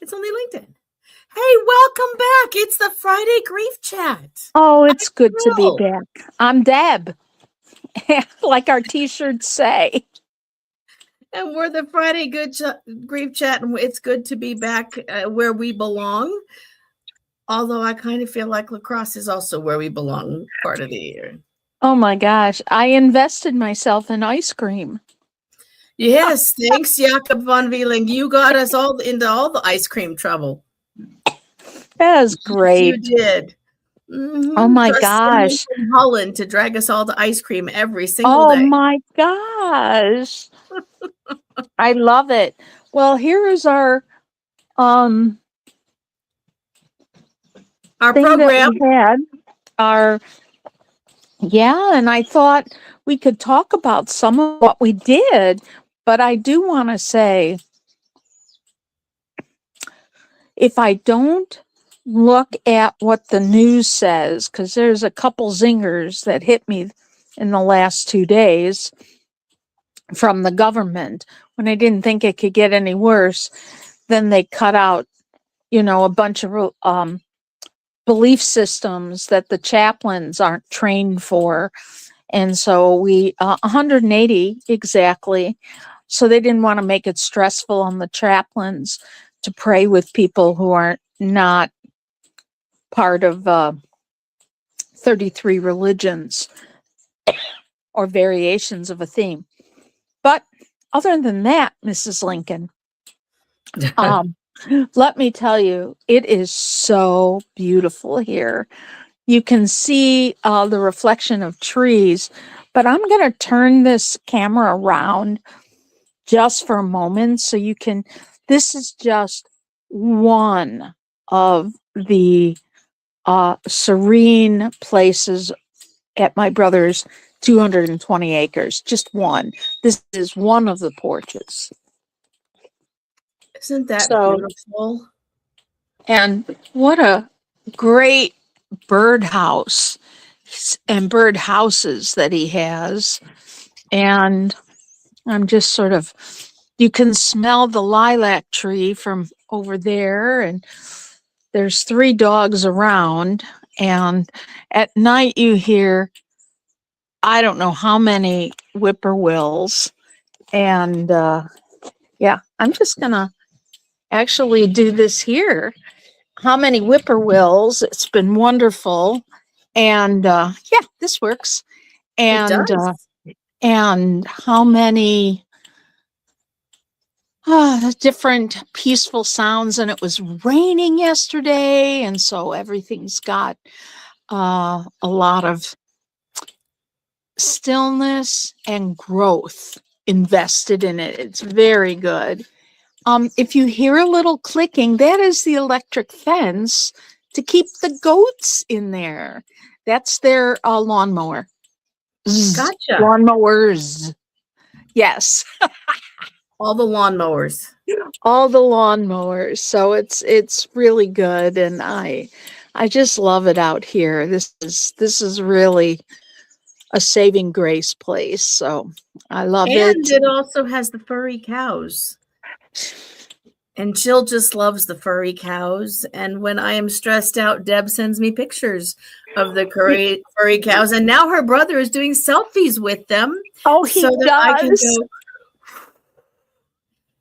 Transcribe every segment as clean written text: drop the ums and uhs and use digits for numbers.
It's only LinkedIn. Hey, welcome back. It's the Friday Grief Chat. Oh, I'm it's good to be thrilled. back. I'm Deb, like our t-shirts say. And we're the Friday Grief Chat, and it's good to be back where we belong. Although I kind of feel like lacrosse is also where we belong part of the year. Oh my gosh, I invested myself in ice cream. Yes, thanks, Jakob von Wieling. You got us all into all the ice cream trouble. That was Yes, you great. did. Oh my Trust someone gosh. from Holland to drag us all to ice cream every single Oh day. my gosh. I love it. Well, here is our um Our thing that program. we had. Our and I thought we could talk about some of what we did, but I do want to say if I don't look at what the news says, because there's a couple zingers that hit me in the last 2 days from the government when I didn't think it could get any worse, then they cut out, a bunch of belief systems that the chaplains aren't trained for. And so 180 exactly. So they didn't want to make it stressful on the chaplains to pray with people who are not part of 33 religions or variations of a theme. But other than that, Mrs. Lincoln, let me tell you, it is so beautiful here. You can see the reflection of trees, but I'm going to turn this camera around just for a moment so you can. This is just one of the serene places at my brother's 220 acres. Just one. This is one of the porches. Isn't that So, beautiful? and what a great birdhouse and bird houses that he has. And I'm just sort of, you can smell the lilac tree from over there, and there's 3 dogs around. And at night, you hear, I don't know how many whippoorwills. And I'm just going to actually do this here. How many whippoorwills? It's been wonderful. And this works. It And does. and how many different peaceful sounds. And it was raining yesterday, and so everything's got a lot of stillness and growth invested in it. It's very good. If you hear a little clicking, that is the electric fence to keep the goats in there. That's their lawnmower. Gotcha. Lawnmowers. Yes. All the lawnmowers. All the lawnmowers. So it's really good, and I just love it out here. This is really a saving grace place. So I love it. And it also has the furry cows. And Jill just loves the furry cows. And when I am stressed out, Deb sends me pictures of the furry cows. And now her brother is doing selfies with them. Oh, he so that does. I can go.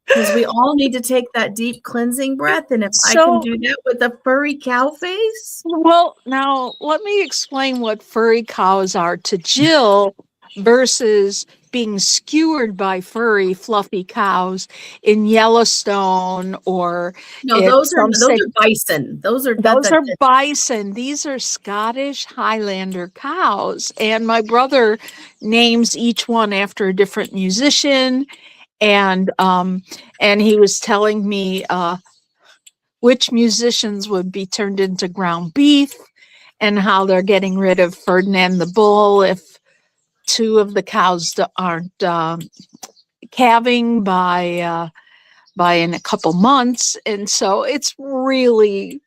Because we all need to take that deep cleansing breath. And if I can do that with a furry cow face. Well, now let me explain what furry cows are to Jill versus being skewered by furry, fluffy cows in Yellowstone or no, those are bison. Those are bison. These are Scottish Highlander cows, and my brother names each one after a different musician. And he was telling me which musicians would be turned into ground beef, and how they're getting rid of Ferdinand the Bull if 2 of the cows aren't calving by in a couple months. And so it's really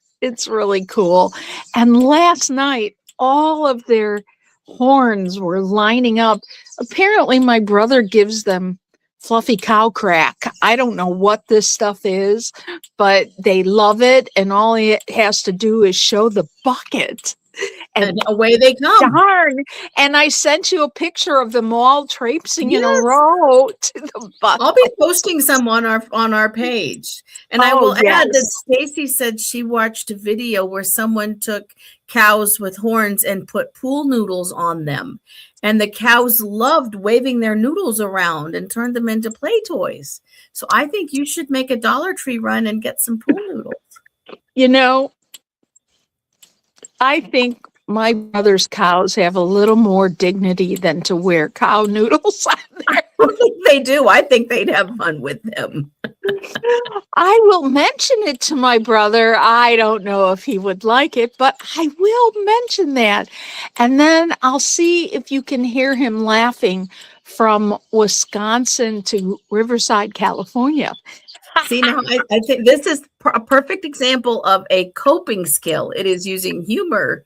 cool. And last night, all of their horns were lining up. Apparently, my brother gives them fluffy cow crack. I don't know what this stuff is, but they love it. And all it has to do is show the bucket. And away they come. Darn. And I sent you a picture of them all traipsing in a Yes. row to the bucket. I'll be posting some on our page. And I will add that Stacy said she watched a video where someone took cows with horns and put pool noodles on them. And the cows loved waving their noodles around and turned them into play toys. So I think you should make a Dollar Tree run and get some pool noodles. You know, I think my brother's cows have a little more dignity than to wear cow noodles on there. I think they do. I think they'd have fun with them. I will mention it to my brother. I don't know if he would like it, but I will mention that. And then I'll see if you can hear him laughing from Wisconsin to Riverside, California. See, now I think this is a perfect example of a coping skill. It is using humor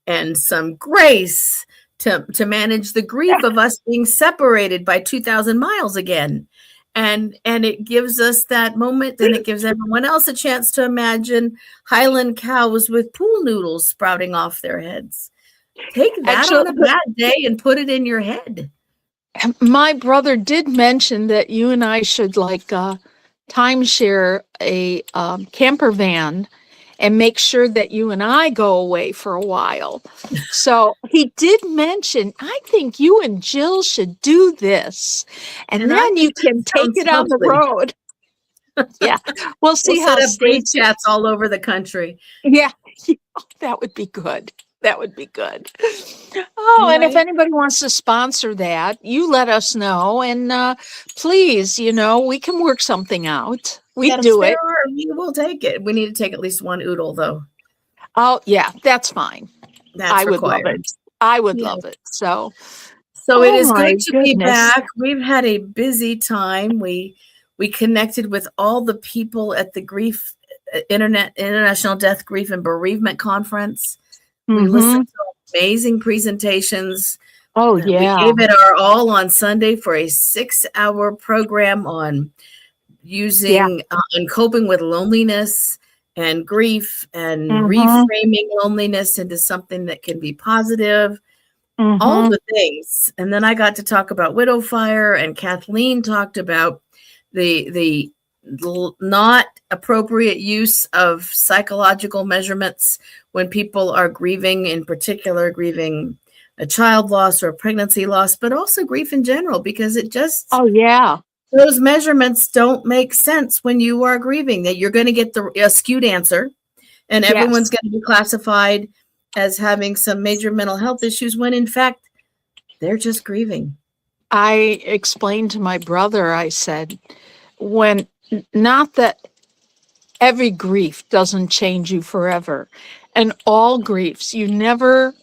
and some grace to manage the grief of us being separated by 2,000 miles again. And it gives us that moment, and it gives everyone else a chance to imagine Highland cows with pool noodles sprouting off their heads. Take that on a bad day and put it in your head. My brother did mention that you and I should timeshare a camper van and make sure that you and I go away for a while. So he did mention, I think you and Jill should do this. And then you can take it on the road. Yeah. We'll see how set up grief chats all over the country. Yeah. That would be good. That would be good. Oh, right. And if anybody wants to sponsor that, you let us know. And please, we can work something out. We do it. We'll take it. We need to take at least one oodle, though. Oh, yeah, that's fine. I would love it. I would love it. So it is good to be back. We've had a busy time. We connected with all the people at the International Death, Grief, and Bereavement Conference. We listened to amazing presentations. Oh, yeah. We gave it our all on Sunday for a 6-hour program on using and coping with loneliness and grief and reframing loneliness into something that can be positive. All the things. And then I got to talk about widow fire, and Kathleen talked about the not appropriate use of psychological measurements when people are grieving, in particular grieving a child loss or a pregnancy loss, but also grief in general, because it just those measurements don't make sense when you are grieving. That you're going to get a skewed answer, and everyone's going to be classified as having some major mental health issues when in fact they're just grieving. I explained to my brother, I said, not that every grief doesn't change you forever, and all griefs, you never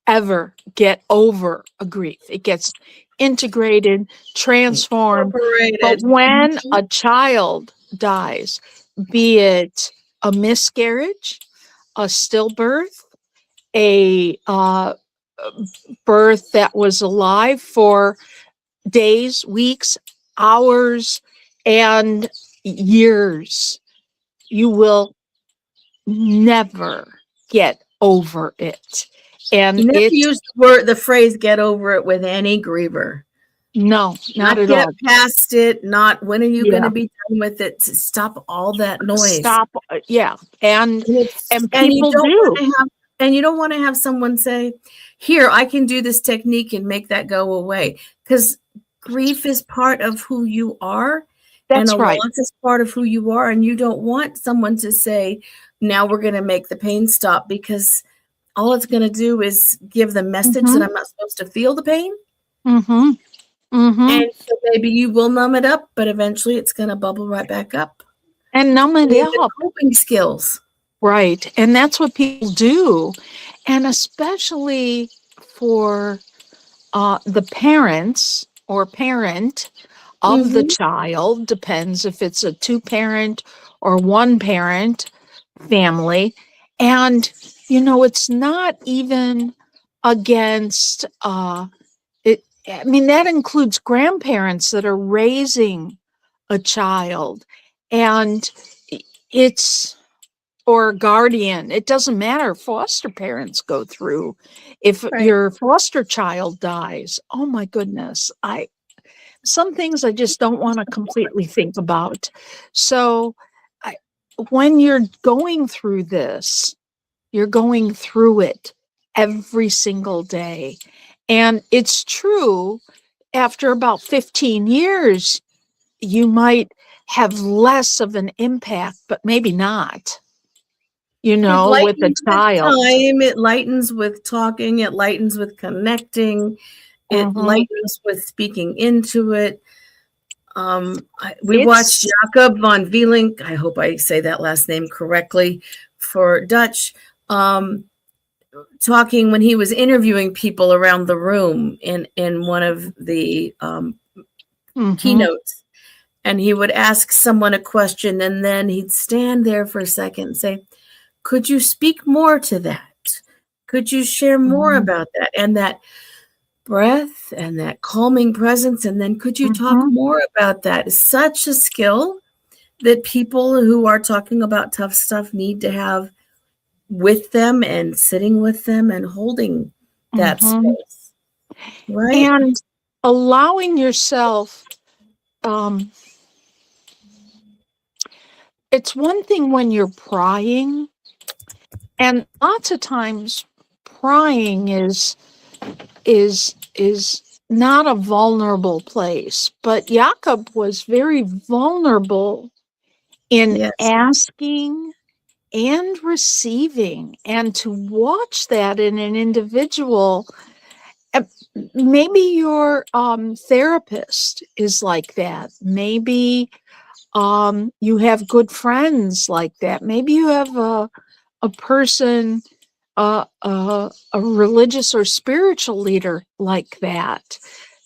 ever get over a grief. It gets integrated, transformed. But when a child dies, be it a miscarriage, a stillbirth, a birth that was alive for days, weeks, hours, and years, you will never get over it. And you never use the phrase "get over it" with any griever. No, not at all. Get past it. Not when are you going to be done with it? To stop all that noise. Stop. Yeah, and people do. And you don't want to have someone say, "Here, I can do this technique and make that go away," because grief is part of who you are. That's and right. Loss is part of who you are, and you don't want someone to say, "Now we're going to make the pain stop," because all it's going to do is give the message that I'm not supposed to feel the pain. And so maybe you will numb it up, but eventually it's going to bubble right back up. And numb it up. Coping skills. Right. And that's what people do. And especially for the parents or parent of the child, depends if it's a 2-parent or 1-parent family. And, it's not even against I mean, that includes grandparents that are raising a child, and it's, or a guardian. It doesn't matter. Foster parents go through. If Right. your foster child dies, oh my goodness, some things I just don't want to completely think about. So when you're going through this, you're going through it every single day. And it's true, after about 15 years, you might have less of an impact, but maybe not, It with a lightens with child. time. It lightens with talking. It lightens with connecting. It Mhm. lightens with speaking into it. We watched It's Jacob von Vielink. I hope I say that last name correctly for Dutch. Talking when he was interviewing people around the room in one of the mhm, keynotes, and he would ask someone a question, and then he'd stand there for a second and say, "Could you speak more to that? Could you share more mhm, about that?" And that breath and that calming presence, and then could you talk mhm, more about that? Is such a skill that people who are talking about tough stuff need to have with them and sitting with them and holding that mhm. space, right? And allowing yourself, um, it's one thing when you're prying, and lots of times prying is not a vulnerable place. But Jakob was very vulnerable in Yes. asking and receiving, and to watch that in an individual. uh, Maybe your therapist is like that. Maybe you have good friends like that. Maybe you have a person, a religious or spiritual leader like that.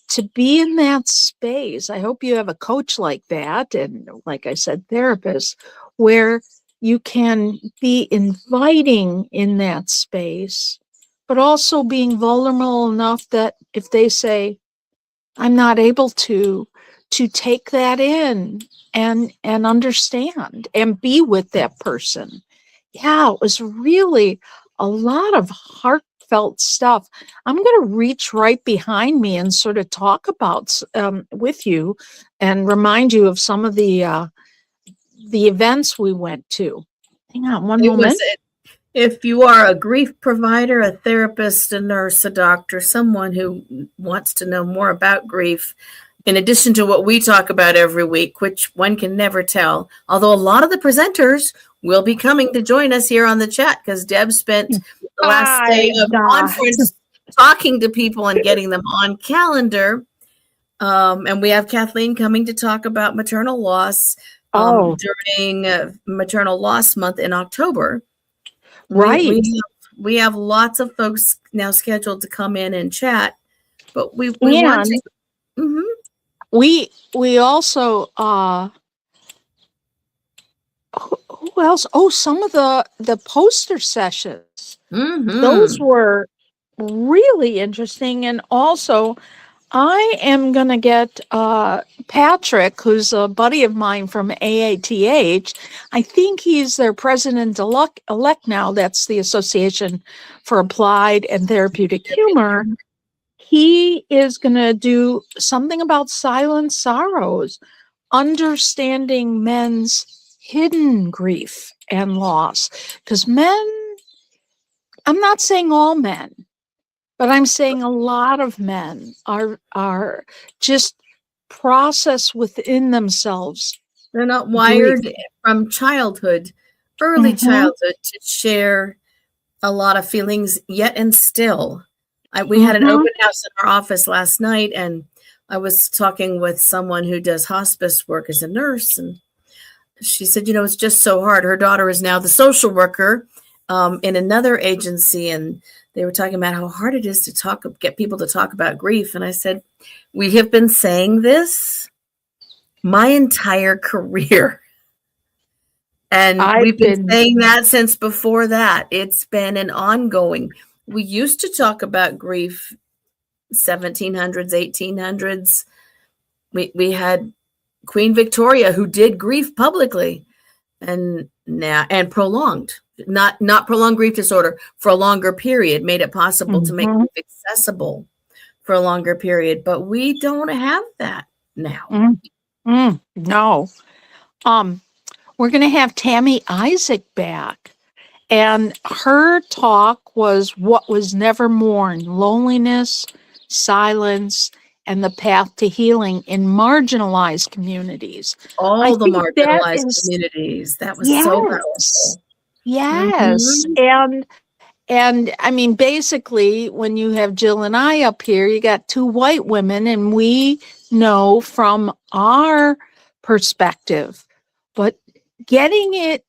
To be in that space, I hope you have a coach like that, and like I said, therapist, where you can be inviting in that space, but also being vulnerable enough that if they say, I'm not able to take that in and understand and be with that person. Yeah, it was really a lot of heartfelt stuff. I'm going to reach right behind me and sort of talk about with you and remind you of some of the events we went to. Hang on one It was moment. if you are a grief provider, a therapist, a nurse, a doctor, someone who wants to know more about grief, in addition to what we talk about every week, which one can never tell, although a lot of the presenters will be coming to join us here on the chat because Deb spent the last day I of conference talking to people and getting them on calendar. And we have Kathleen coming to talk about maternal loss Oh, during Maternal Loss Month in October. We right. we we have lots of folks now scheduled to come in and chat, but we want to. And Mhm. we also who else? Oh, some of the poster sessions. Those Mhm. were really interesting. And also, I am going to get Patrick, who's a buddy of mine from AATH. I think he's their president elect now. That's the Association for Applied and Therapeutic Humor. He is going to do something about silent sorrows, understanding men's hidden grief and loss. Because men, I'm not saying all men, but I'm saying a lot of men are just process within themselves They're not grief. wired from childhood, early Mm-hmm, childhood, to share a lot of feelings yet and still. We had an mm-hmm, open house in our office last night, and I was talking with someone who does hospice work as a nurse, and she said, it's just so hard. Her daughter is now the social worker in another agency, and they were talking about how hard it is to get people to talk about grief. And I said, we have been saying this my entire career. And I've we've been been, saying that since before that. It's been an ongoing. We used to talk about grief 1700s, 1800s. We had Queen Victoria, who did grief publicly, and prolonged, not prolonged grief disorder for a longer period, made it possible to make Mhm. grief accessible for a longer period. But we don't have that now. No. We're going to have Tammy Isaac back. And her talk was What Was Never Mourned: Loneliness, Silence, and the Path to Healing in Marginalized Communities. All the think that marginalized is, communities. That was so yes, powerful. yes. Mhm. And I mean, basically, when you have Jill and I up here, you got two white women, and we know from our perspective, but getting it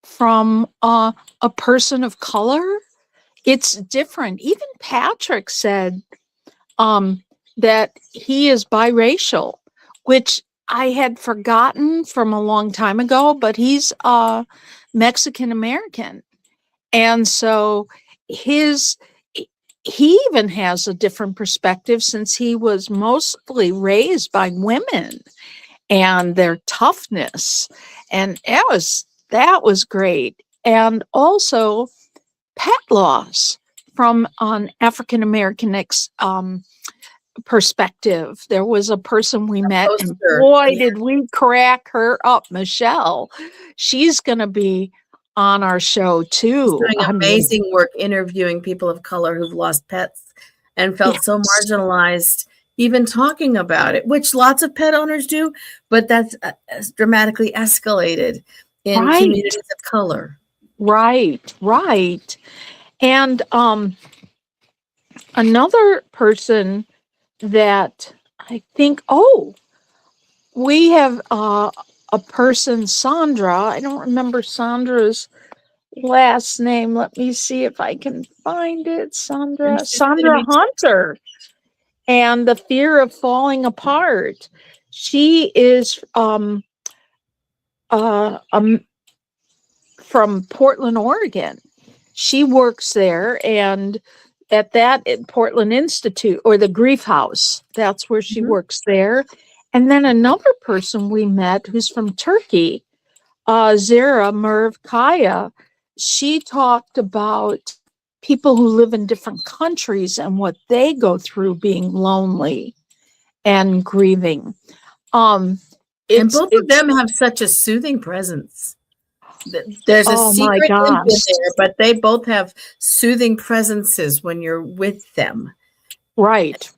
from a person of color, it's different. Even Patrick said that he is biracial, which I had forgotten from a long time ago, but he's Mexican American. And so his he even has a different perspective, since he was mostly raised by women and their toughness. And that was great. And also pet loss from an African American perspective. There was a person we met, and boy, did we crack her up, Michelle. She's going to be on our show too. She's doing amazing work interviewing people of color who've lost pets and felt so marginalized, even talking about it, which lots of pet owners do, but that's dramatically escalated in communities of color. Right. And another person that I think, we have a person, Sandra. I don't remember Sandra's last name. Let me see if I can find it. Sandra Hunter. And the fear of falling apart. She is from Portland, Oregon. She works there, and at Portland Institute, or the Grief House, that's where she works there. And then another person we met who's from Turkey, Zara Merv-Kaya, she talked about people who live in different countries and what they go through being lonely and grieving. And both of them have such a soothing presence. There's a secret in there, but they both have soothing presences when you're with them. Right.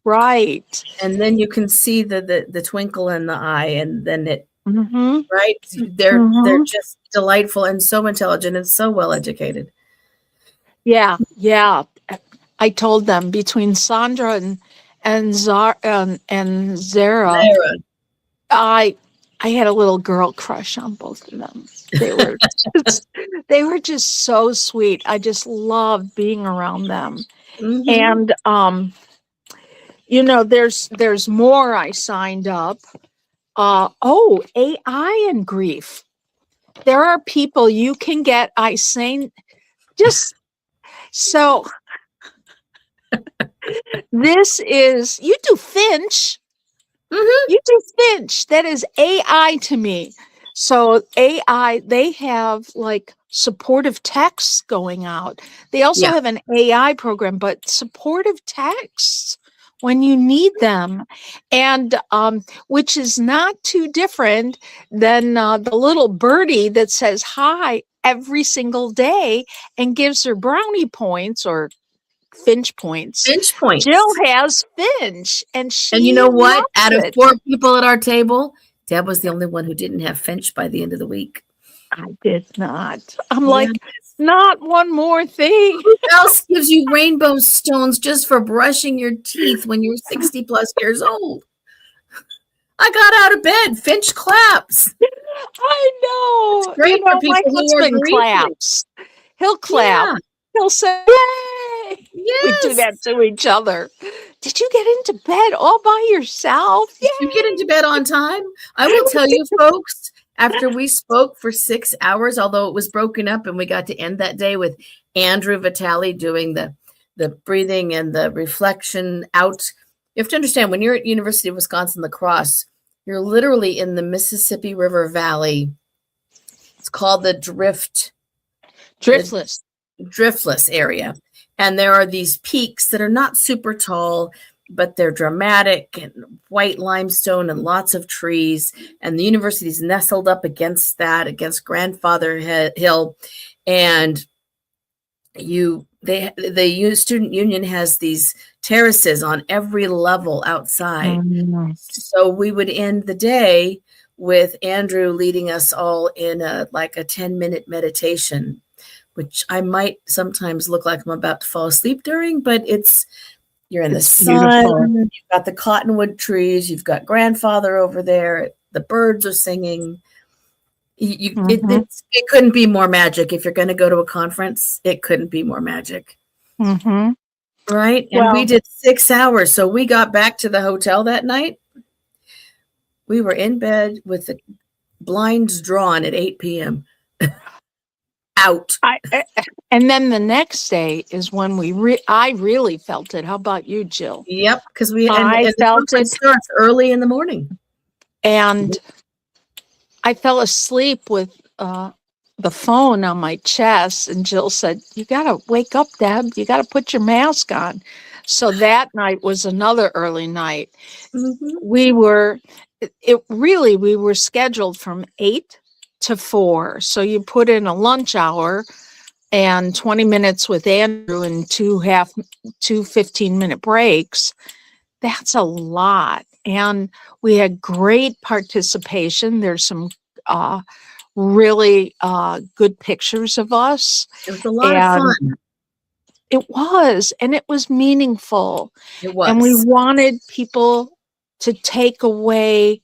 And then you can see the twinkle in the eye, and then it, right? They're just delightful and so intelligent and so well educated. Yeah. I told them between Sandra and Zara, I had a little girl crush on both of them. They were just so sweet. I just loved being around them. And there's more. I signed up. AI and grief. There are people you can get. So this is, you do Finch. You do Finch. That is AI to me. So AI, they have like supportive texts going out. They also have an AI program, but supportive texts when you need them. And which is not too different than the little birdie that says hi every single day and gives her brownie points or Finch points. Jill has Finch, and you know what? Out of 4 people at our table, Deb was the only one who didn't have Finch by the end of the week. I did not. I'm like, not one more thing. Who else gives you rainbow stones just for brushing your teeth when you're 60 plus years old? I got out of bed. Finch claps. I know. It's great for people my husband claps. He'll clap. He'll say, yay. Yes. We do that to each other. Did you get into bed all by yourself? Did you get into bed on time? I will tell you, folks, after we spoke for 6 hours, although it was broken up, and we got to end that day with Andrew Vitale doing the breathing and the reflection out You have to understand when you're at University of Wisconsin-La Crosse, you're literally in the Mississippi River Valley. It's called the Driftless. Driftless area. And there are these peaks that are not super tall, but they're dramatic and white limestone and lots of trees. And the university is nestled up against that, against Grandfather Hill. And the student union has these terraces on every level outside. Mm-hmm. So we would end the day with Andrew leading us all in a 10-minute meditation, which I might sometimes look like I'm about to fall asleep during, but you're in the sun, beautiful. you've got the cottonwood trees, you've got Grandfather over there, the birds are singing. It couldn't be more magic. If you're going to go to a conference, it couldn't be more magic. Mm-hmm. Right? And we did 6 hours. So we got back to the hotel that night. We were in bed with the blinds drawn at 8 p.m. Out. And then the next day is when I really felt it. How about you, Jill? Yep, because I felt it starts early in the morning. And I fell asleep with the phone on my chest, and Jill said, "You got to wake up, Deb. You got to put your mask on." So that night was another early night. Mm-hmm. We were scheduled from 8 to 4. So you put in a lunch hour and 20 minutes with Andrew and two 15-minute breaks. That's a lot. And we had great participation. There's some really good pictures of us. It was a lot of fun. It was, and it was meaningful. It was. And we wanted people to take away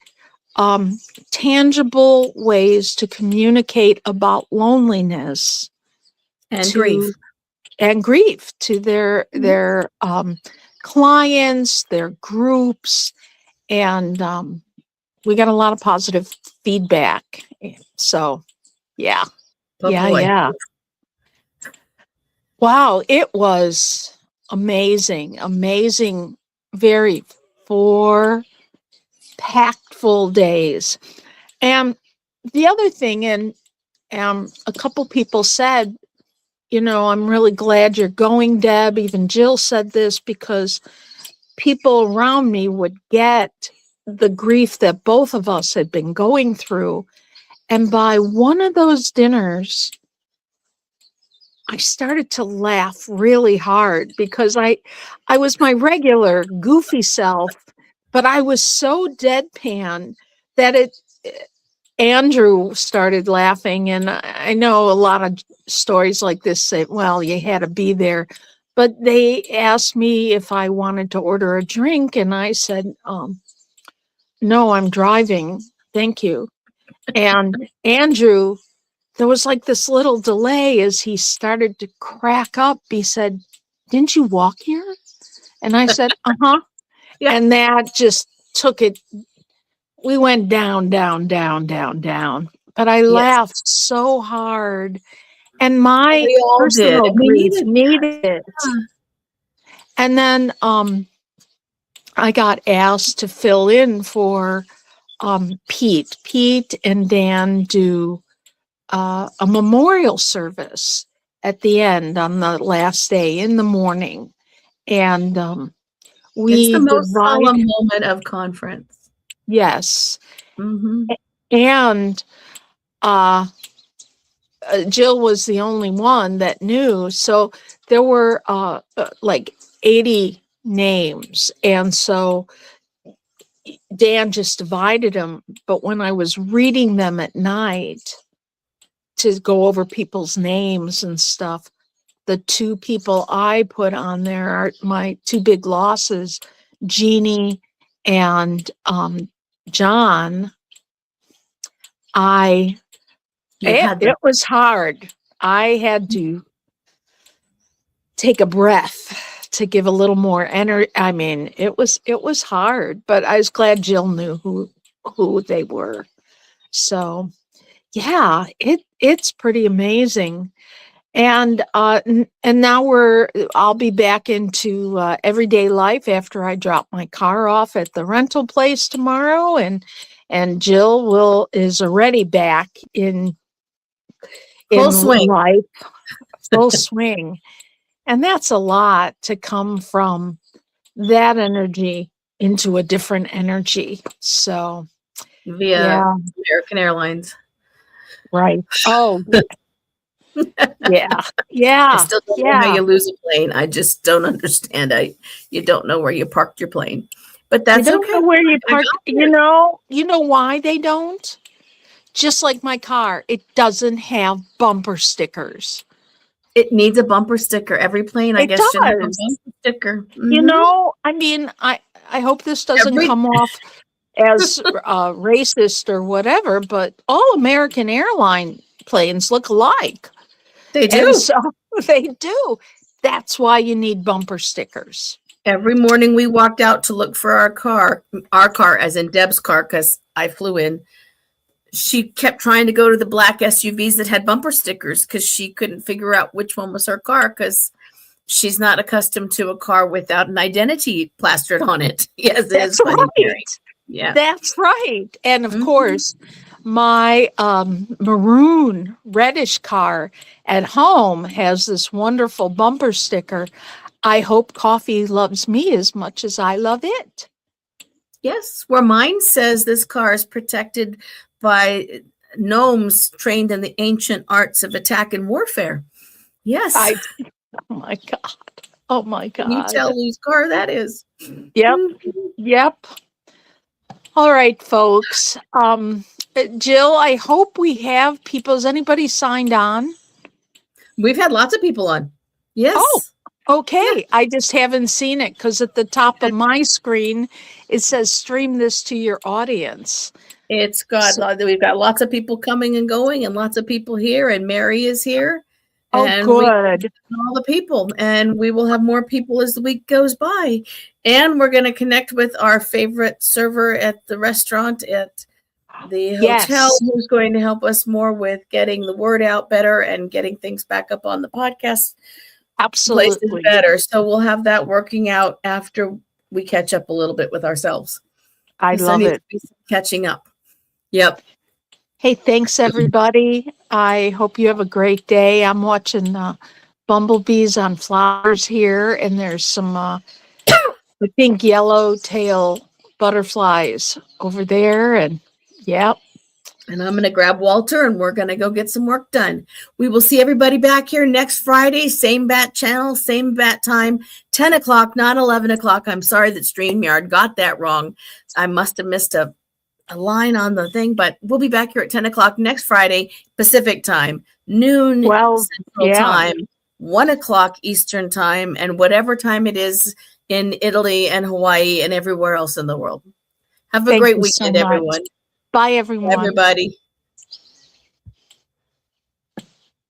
tangible ways to communicate about loneliness and grief to their clients, their groups, and we got a lot of positive feedback. So, yeah. Yeah. Wow, it was amazing, very 4 packed full days. And the other thing, and a couple people said, I'm really glad you're going, Deb. Even Jill said this, because people around me would get the grief that both of us had been going through. And by one of those dinners, I started to laugh really hard, because I was my regular goofy self, but I was so deadpan that Andrew started laughing. And I know a lot of stories like this say, well, you had to be there. But they asked me if I wanted to order a drink, and I said, no, I'm driving. Thank you. And Andrew, there was like this little delay as he started to crack up. He said, "Didn't you walk here?" And I said, "Uh-huh." Yeah. And that just took it. We went down, down, down, down, down. But I laughed so hard. And my personal grief needed it. And then I got asked to fill in for Pete. Pete and Dan do a memorial service at the end on the last day in the morning. And it's the most solemn moment of conference. Yes. Mm-hmm. And Jill was the only one that knew. So there were like 80 names. And so Dan just divided them. But when I was reading them at night to go over people's names and stuff, the 2 people I put on there are my 2 big losses, Jeannie and John. It was hard. I had to take a breath to give a little more energy. I mean, it was hard, but I was glad Jill knew who they were. So, yeah, it's pretty amazing. And now I'll be back into everyday life after I drop my car off at the rental place tomorrow, and Jill is already back in Full swing. life, full swing. And that's a lot to come from that energy into a different energy. So Via American Airlines. Right. Oh, yeah. I still don't know how you lose a plane. I just don't understand. You don't know where you parked your plane, but that's you don't okay. know where you parked. You know why they don't? Just like my car, it doesn't have bumper stickers. It needs a bumper sticker. Every plane, I guess, should have a does. bumper sticker. I mean, I hope this doesn't come off as racist or whatever, but all American airline planes look alike. They do. And so they do. That's why you need bumper stickers. Every morning we walked out to look for our car as in Deb's car, because I flew in. She kept trying to go to the black SUVs that had bumper stickers because she couldn't figure out which one was her car, because she's not accustomed to a car without an identity plastered on it. Yes, that's right. Yeah, that's right. And of course, my maroon reddish car at home has this wonderful bumper sticker. I hope coffee loves me as much as I love it. Yes, where mine says this car is protected by gnomes trained in the ancient arts of attack and warfare. Yes. Oh my God. Oh my God. Can you tell whose car that is? Yep. All right, folks. Jill, I hope we have people. Has anybody signed on? We've had lots of people on. Yes. Oh, okay. Yeah. I just haven't seen it because at the top of my screen, it says stream this to your audience. We've got lots of people coming and going, and lots of people here, and Mary is here. Oh, and good. All the people, and we will have more people as the week goes by. And we're going to connect with our favorite server at the restaurant at the hotel, who's going to help us more with getting the word out better and getting things back up on the podcast. Absolutely better. So we'll have that working out after we catch up a little bit with ourselves. I love it. Catching up. Yep. Hey, thanks everybody. I hope you have a great day. I'm watching bumblebees on flowers here, and there's some I think yellowtail butterflies over there, and yep. And I'm going to grab Walter, and we're going to go get some work done. We will see everybody back here next Friday. Same bat channel, same bat time, 10 o'clock, not 11 o'clock. I'm sorry that StreamYard got that wrong. I must have missed a line on the thing, but we'll be back here at 10 o'clock next Friday, Pacific time, noon Central time, 1 o'clock Eastern time, and whatever time it is in Italy and Hawaii and everywhere else in the world. Have a great weekend, everyone. Bye, everyone. Everybody.